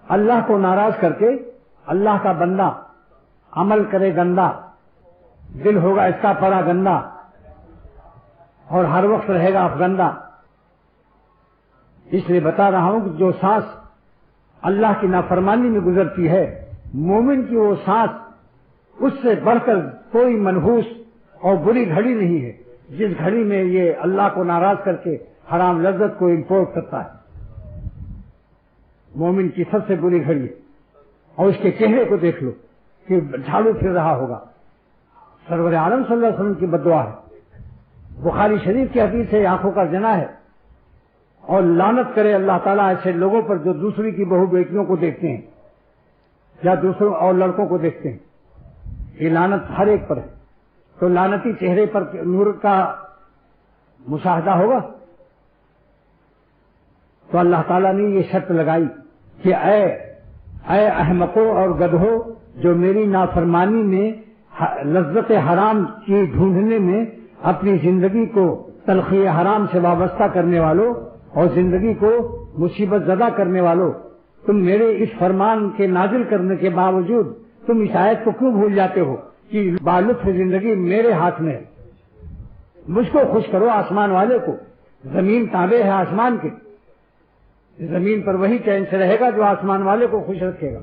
اللہ کو ناراض کر کے اللہ کا بندہ عمل کرے گندا، دل ہوگا اس کا پڑا گندا اور ہر وقت رہے گا افگندہ۔ اس لیے بتا رہا ہوں کہ جو سانس اللہ کی نافرمانی میں گزرتی ہے، مومن کی وہ سانس اس سے بڑھ کر کوئی منحوس اور بری گھڑی نہیں ہے جس گھڑی میں یہ اللہ کو ناراض کر کے حرام لذت کو امپورٹ کرتا ہے۔ مومن کی سب سے بری گھڑی ہے، اور اس کے چہرے کو دیکھ لو کہ جھاڑو پھر رہا ہوگا۔ سرور عالم صلی اللہ علیہ وسلم کی بددعا ہے، بخاری شریف کی حدیث ہے، آنکھوں کا زنا ہے، اور لعنت کرے اللہ تعالیٰ ایسے لوگوں پر جو دوسری کی بہو بیٹیوں کو دیکھتے ہیں یا دوسروں اور لڑکوں کو دیکھتے ہیں۔ یہ لعنت ہر ایک پر ہے، تو لعنتی چہرے پر نور کا مشاہدہ ہوگا۔ تو اللہ تعالیٰ نے یہ شرط لگائی کہ اے احمقوں اور گدھوں جو میری نافرمانی میں لذت حرام کی ڈھونڈنے میں اپنی زندگی کو تلخی حرام سے وابستہ کرنے والوں اور زندگی کو مصیبت زدہ کرنے والوں، تم میرے اس فرمان کے نازل کرنے کے باوجود تم اس آیت کو کیوں بھول جاتے ہو کہ بالطف زندگی میرے ہاتھ میں ہے۔ مجھ کو خوش کرو، آسمان والے کو۔ زمین تابع ہے آسمان کے، زمین پر وہی چین سے رہے گا جو آسمان والے کو خوش رکھے گا۔